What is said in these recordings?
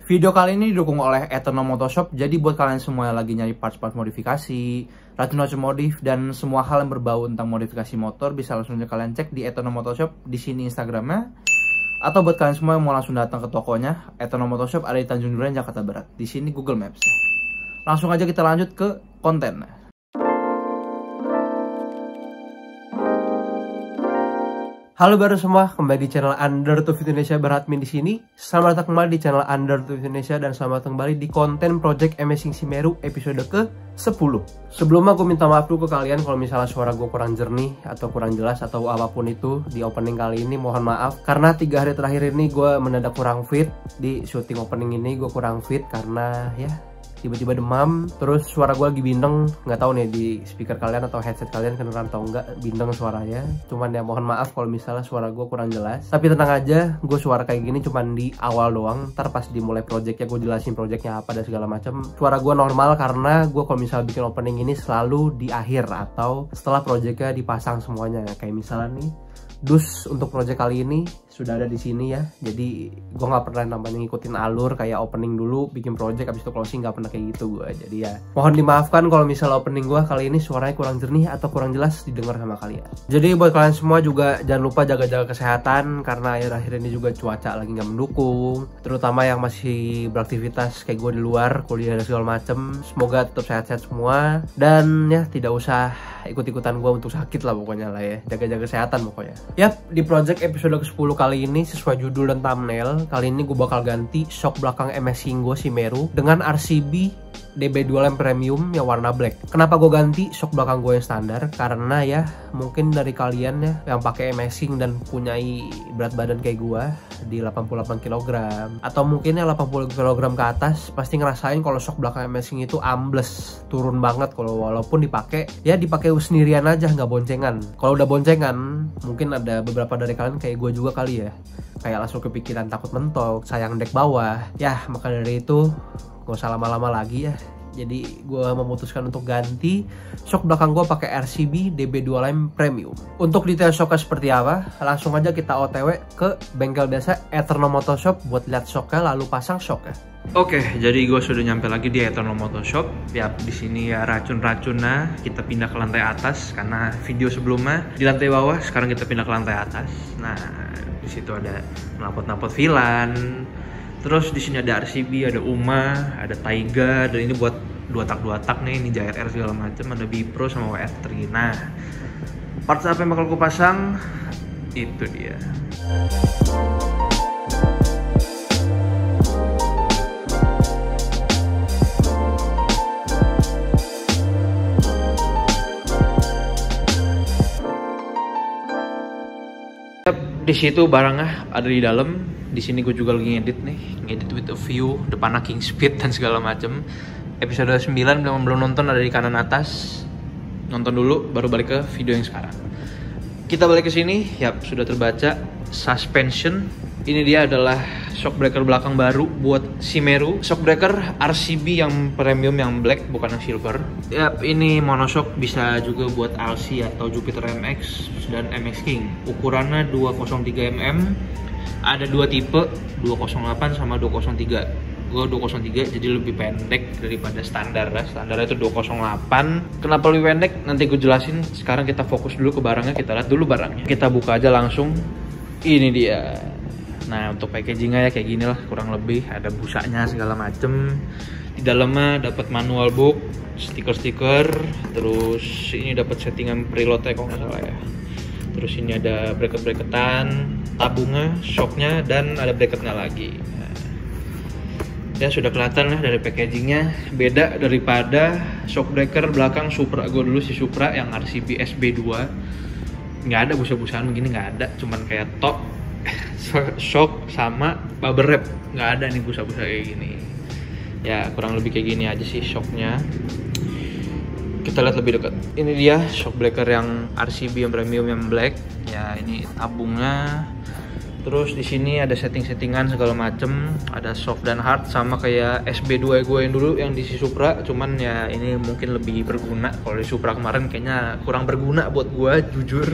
Video kali ini didukung oleh Eternal Motoshop. Jadi buat kalian semua yang lagi nyari parts-parts modifikasi, racun-racun modif, dan semua hal yang berbau tentang modifikasi motor, bisa langsung aja kalian cek di Eternal Motoshop. Di sini Instagramnya. Atau buat kalian semua yang mau langsung datang ke tokonya, Eternal Motoshop ada di Tanjung Duren, Jakarta Barat. Di sini Google Maps. Langsung aja kita lanjut ke konten. Halo baru semua, kembali di channel Undertooth Indonesia, Beradmin di sini. Selamat datang kembali di channel Undertooth Indonesia dan selamat datang kembali di konten Project Amazing Semeru episode ke-10. Sebelumnya aku minta maaf dulu ke kalian kalau misalnya suara gue kurang jernih atau kurang jelas atau apapun itu di opening kali ini, mohon maaf. Karena 3 hari terakhir ini gue mendadak kurang fit di syuting opening ini, gue kurang fit karena ya tiba-tiba demam, terus suara gue lagi bindeng, nggak tahu nih di speaker kalian atau headset kalian kedengeran atau enggak bindeng suaranya. Cuman ya mohon maaf kalau misalnya suara gue kurang jelas. Tapi tenang aja, gue suara kayak gini cuman di awal doang. Ntar pas dimulai projectnya gue jelasin projectnya apa dan segala macam. Suara gue normal karena gue kalau misalnya bikin opening ini selalu di akhir atau setelah projectnya dipasang semuanya. Kayak misalnya nih, dus untuk project kali ini sudah ada di sini ya. Jadi gue nggak pernah namanya ngikutin alur kayak opening dulu bikin project abis itu closing, nggak pernah kayak gitu gue. Jadi ya mohon dimaafkan kalau misalnya opening gue kali ini suaranya kurang jernih atau kurang jelas didengar sama kalian. Jadi buat kalian semua juga jangan lupa jaga-jaga kesehatan karena akhir-akhir ini juga cuaca lagi nggak mendukung, terutama yang masih beraktivitas kayak gue di luar kuliah dan segala macem. Semoga tetap sehat-sehat semua dan ya tidak usah ikut-ikutan gue untuk sakit lah pokoknya lah ya. Jaga-jaga kesehatan pokoknya. Yap, di project episode ke-10 kali ini sesuai judul dan thumbnail, kali ini gue bakal ganti shock belakang MSing gue Semeru dengan RCB DB2 Premium yang warna black. Kenapa gue ganti shock belakang gue yang standar? Karena ya mungkin dari kalian ya yang pakai MSing dan punyai berat badan kayak gue di 88 kg atau mungkin ya 80 kg ke atas pasti ngerasain kalau shock belakang MSing itu ambles, turun banget kalau walaupun dipakai sendirian aja nggak boncengan. Kalau udah boncengan mungkin ada beberapa dari kalian kayak gue juga kali ya, kayak langsung kepikiran takut mentok, sayang dek bawah ya. Maka dari itu gak usah lama-lama lagi ya. Jadi gue memutuskan untuk ganti shock belakang gue pakai RCB DB2 Lime Premium. Untuk detail shocknya seperti apa, langsung aja kita OTW ke bengkel biasa Eternal Motoshop buat lihat shocknya lalu pasang shocknya. Oke, jadi gue sudah nyampe lagi di Eternal Motoshop. Ya, di sini ya racun-racunnya kita pindah ke lantai atas karena video sebelumnya di lantai bawah, sekarang kita pindah ke lantai atas. Nah, di situ ada knalpot-knalpot Vilan. Terus di sini ada RCB, ada UMA, ada Taiga, dan ini buat 2 tak nih, ini JRR segala macam, ada Bipro sama WF3. Nah, parts apa yang bakal gue pasang? Itu dia. Di situ barangnya ada di dalam. Di sini gue juga lagi ngedit with a view, depannya King Speed dan segala macem. Episode 9 belum nonton, ada di kanan atas. Nonton dulu baru balik ke video yang sekarang. Kita balik ke sini, yap sudah terbaca suspension. Ini dia adalah shockbreaker belakang baru buat Semeru. Shockbreaker RCB yang premium yang black, bukan yang silver. Yap, ini monoshock, bisa juga buat LC atau Jupiter MX dan MX King. Ukurannya 203 mm. Ada 2 tipe, 208 sama 203. Gue 203 jadi lebih pendek daripada standar ya. Standarnya itu 208. Kenapa lebih pendek? Nanti gue jelasin. Sekarang kita fokus dulu ke barangnya, kita lihat dulu barangnya. Kita buka aja langsung. Ini dia. Nah, untuk packagingnya ya kayak gini lah kurang lebih, ada busanya segala macem. Di dalamnya dapat manual book, stiker-stiker, terus ini dapat settingan preloadnya kalau nggak salah ya. Terus ini ada bracket-bracketan, tabungnya, shocknya, dan ada bracketnya lagi. Nah, ya sudah kelihatan lah dari packagingnya, beda daripada shockbreaker belakang Supra gue dulu, si Supra yang RCB SB2. Nggak ada busa-busaan begini, nggak ada, cuman kayak top shock sama bubble wrap, nggak ada nih busa-busa kayak gini ya. Kurang lebih kayak gini aja sih shocknya. Kita lihat lebih dekat. Ini dia shockbreaker yang RCB yang premium yang black ya. Ini tabungnya. Terus di sini ada setting-settingan segala macem, ada soft dan hard sama kayak SB2 gue yang dulu yang di si Supra. Cuman ya ini mungkin lebih berguna. Kalau di Supra kemarin kayaknya kurang berguna buat gue jujur.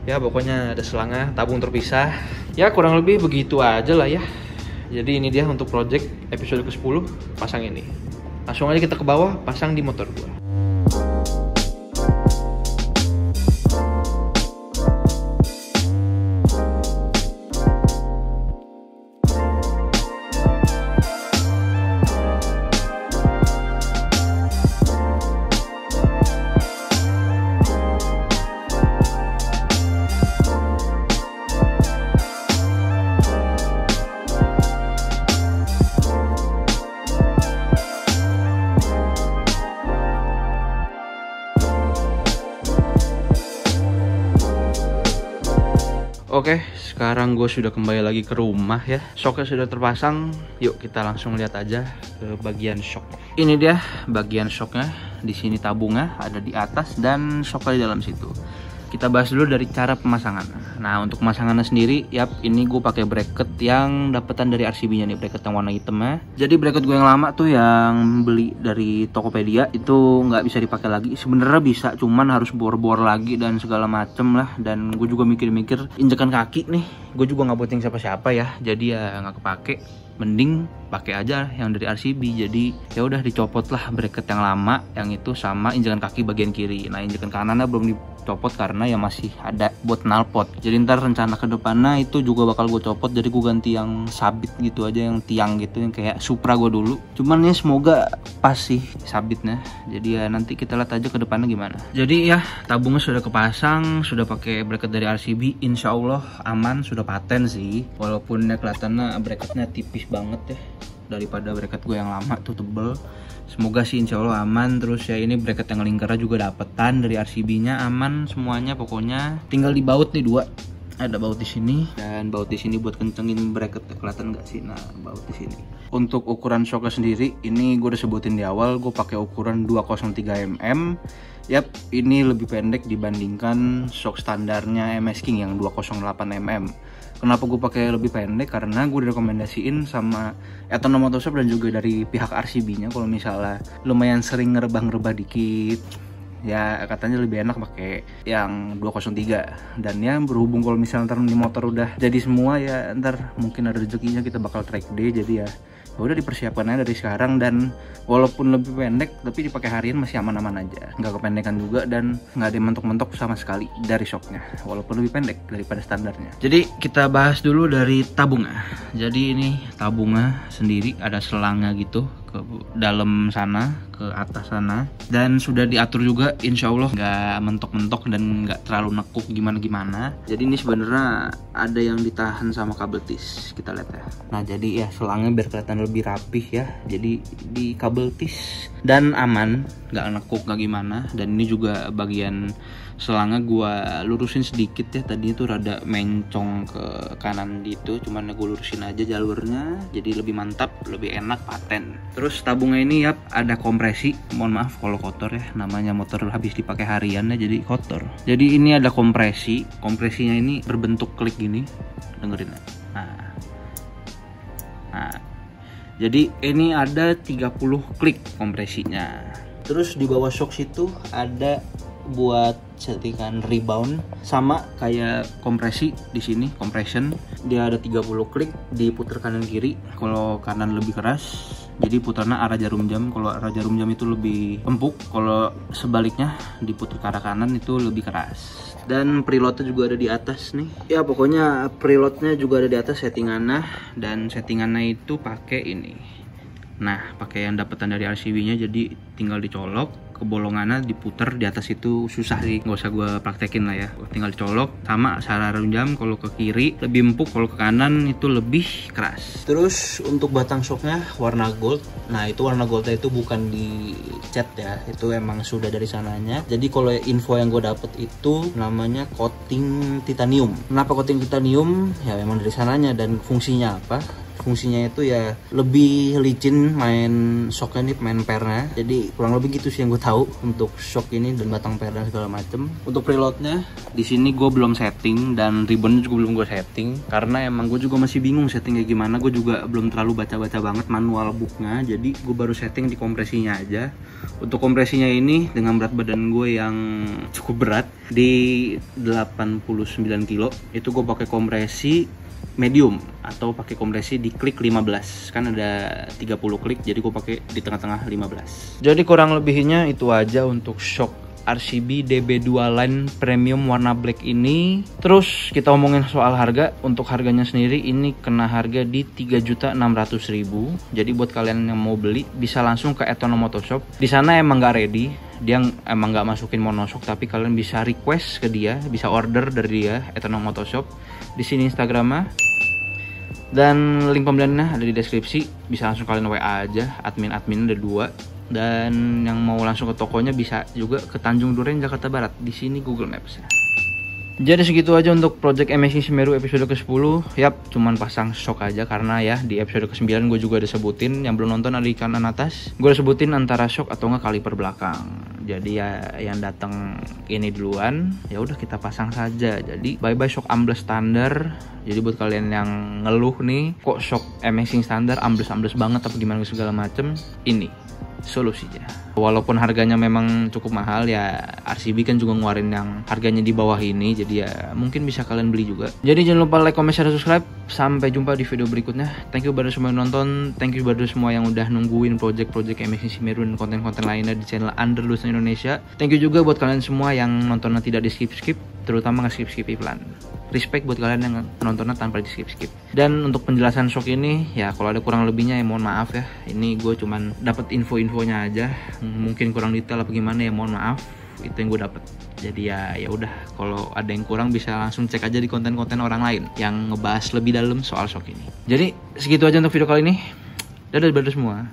Ya pokoknya ada selangnya, tabung terpisah. Ya kurang lebih begitu aja lah ya. jadi ini dia untuk project episode ke-10 pasang ini. Langsung aja kita ke bawah, pasang di motor gua. Oke, sekarang gue sudah kembali lagi ke rumah ya. Shocknya sudah terpasang. Yuk kita langsung lihat aja ke bagian shock. Ini dia bagian shocknya. Di sini tabungnya ada di atas dan shocknya di dalam situ. Kita bahas dulu dari cara pemasangan. Nah, untuk pemasangannya sendiri, yap, ini gue pakai bracket yang dapetan dari RCB-nya nih, bracket yang warna hitamnya. Jadi bracket gue yang lama tuh yang beli dari Tokopedia itu nggak bisa dipakai lagi. Sebenarnya bisa, cuman harus bor-bor lagi dan segala macem lah. Dan gue juga mikir-mikir injekan kaki nih, gue juga nggak buatin siapa-siapa ya. Jadi ya nggak kepake. Mending pakai aja yang dari RCB. Jadi ya udah dicopot lah bracket yang lama yang itu sama injekan kaki bagian kiri. Nah, injekan kanannya belum dicopot karena ya masih ada buat knalpot. Jadi ntar rencana ke depannya itu juga bakal gue copot. Jadi gue ganti yang sabit gitu aja, yang tiang gitu yang kayak Supra gue dulu. Cuman ya semoga pas sih sabitnya. Jadi ya nanti kita lihat aja ke depannya gimana. Jadi ya tabungnya sudah kepasang, sudah pakai bracket dari RCB. Insya Allah aman, sudah paten sih. Walaupun ya kelihatannya bracketnya tipis banget ya daripada bracket gue yang lama tuh tebel. Semoga sih insya Allah aman. Terus ya ini bracket yang lingkarnya juga dapetan dari RCB-nya, aman semuanya pokoknya. Tinggal dibaut nih dua. Ada baut di sini dan baut di sini buat kencengin bracket. Kelihatan nggak sih? Nah, baut di sini. Untuk ukuran shocknya sendiri, ini gue udah sebutin di awal, gue pakai ukuran 203 mm. Yap, ini lebih pendek dibandingkan shock standarnya MS King yang 208 mm. Kenapa gue pakai lebih pendek? Karena gue direkomendasiin sama Etono Motorshop dan juga dari pihak RCB-nya kalau misalnya lumayan sering ngerebah-ngerebah dikit, ya katanya lebih enak pakai yang 203. Dan ya berhubung kalau misalnya ntar di motor udah jadi semua ya ntar mungkin ada rezekinya kita bakal track day. Jadi ya udah dipersiapkan aja dari sekarang. Dan walaupun lebih pendek tapi dipakai harian masih aman-aman aja, nggak kependekan juga dan nggak ada mentok-mentok sama sekali dari shocknya walaupun lebih pendek daripada standarnya. Jadi kita bahas dulu dari tabungnya. Jadi ini tabungnya sendiri ada selangnya gitu ke dalam sana, ke atas sana, dan sudah diatur juga insya Allah nggak mentok-mentok dan nggak terlalu nekuk gimana-gimana. Jadi ini sebenarnya ada yang ditahan sama kabel tis, kita lihat ya. Nah jadi ya selangnya biar kelihatan lebih rapih ya, jadi di kabel tis dan aman, nggak nekuk nggak gimana. Dan ini juga bagian selangnya gua lurusin sedikit ya, tadi itu rada mencong ke kanan gitu, cuman gue lurusin aja jalurnya jadi lebih mantap, lebih enak, paten. Terus tabungnya ini ya ada kompresi, mohon maaf kalau kotor ya, namanya motor habis dipakai harian ya jadi kotor. Jadi ini ada kompresi, kompresinya ini berbentuk klik gini, dengerin ya. Nah, jadi ini ada 30 klik kompresinya. Terus di bawah shock situ ada buat settingan rebound, sama kayak kompresi di sini, compression. Dia ada 30 klik, diputar kanan kiri. Kalau kanan lebih keras, jadi putarnya arah jarum jam. Kalau arah jarum jam itu lebih empuk, kalau sebaliknya diputar ke arah kanan itu lebih keras. Dan preloadnya juga ada di atas nih. Ya pokoknya preloadnya juga ada di atas settingannya, dan settingannya itu pakai ini. Nah, pakai yang dapetan dari RCB-nya, jadi tinggal dicolok, kebolongannya diputer di atas itu susah sih, nggak usah gue praktekin lah ya. Tinggal dicolok, sama arah jam kalau ke kiri lebih empuk, kalau ke kanan itu lebih keras. Terus untuk batang shocknya warna gold. Nah itu warna goldnya itu bukan di cat ya, itu emang sudah dari sananya. Jadi kalau info yang gue dapet itu namanya coating titanium. Kenapa coating titanium? Ya emang dari sananya. Dan fungsinya apa? Fungsinya itu ya lebih licin main shocknya nih, main pernya. Jadi kurang lebih gitu sih yang gue tahu untuk shock ini dan batang per dan segala macem. Untuk preloadnya di sini gue belum setting, dan ribbonnya juga belum gue setting karena emang gue juga masih bingung settingnya gimana. Gue juga belum terlalu baca-baca banget manual booknya, jadi gue baru setting di kompresinya aja. Untuk kompresinya ini dengan berat badan gue yang cukup berat di 89 kilo, itu gue pakai kompresi medium atau pakai kompresi di klik 15. Kan ada 30 klik, jadi gue pakai di tengah-tengah 15. Jadi kurang lebihnya itu aja untuk shock RCB DB2 line premium warna black ini. Terus kita omongin soal harga. Untuk harganya sendiri ini kena harga di 3.600.000. Jadi buat kalian yang mau beli bisa langsung ke Etono Motoshop. Di sana emang nggak ready, dia emang nggak masukin monoshock, tapi kalian bisa request ke dia, bisa order dari dia, Etono Motoshop. Di sini Instagramnya dan link pembeliannya ada di deskripsi. Bisa langsung kalian WA aja, admin ada 2. Dan yang mau langsung ke tokonya bisa juga ke Tanjung Duren, Jakarta Barat. Di sini Google Maps. Jadi segitu aja untuk Project Amazing Semeru episode ke-10. Yap, cuman pasang shock aja karena ya di episode ke-9 gue juga udah sebutin, yang belum nonton ada di kanan atas. Gue udah sebutin antara shock atau enggak kaliper belakang. Jadi ya yang datang ini duluan, ya udah kita pasang saja. Jadi bye-bye shock ambles standar. Jadi buat kalian yang ngeluh nih, kok shock Amazing standar ambles-ambles banget apa gimana segala macem, ini solusinya. Walaupun harganya memang cukup mahal ya, RCB kan juga ngeluarin yang harganya di bawah ini, jadi ya mungkin bisa kalian beli juga. Jadi jangan lupa like, comment, share, subscribe. Sampai jumpa di video berikutnya. Thank you buat semua yang nonton, thank you buat semua yang udah nungguin project-project Amazing Semeru dan konten-konten lainnya di channel Underlus Indonesia. Thank you juga buat kalian semua yang nontonnya tidak di skip-skip, terutama nge-skip-skip iklan. Respect buat kalian yang nontonnya tanpa di skip-skip. Dan untuk penjelasan shock ini ya kalau ada kurang lebihnya ya mohon maaf ya. Ini gue cuman dapat info-infonya aja, mungkin kurang detail apa gimana ya mohon maaf. Itu yang gue dapet. Jadi ya udah, kalau ada yang kurang bisa langsung cek aja di konten-konten orang lain yang ngebahas lebih dalam soal shock ini. Jadi segitu aja untuk video kali ini. Dadah semua.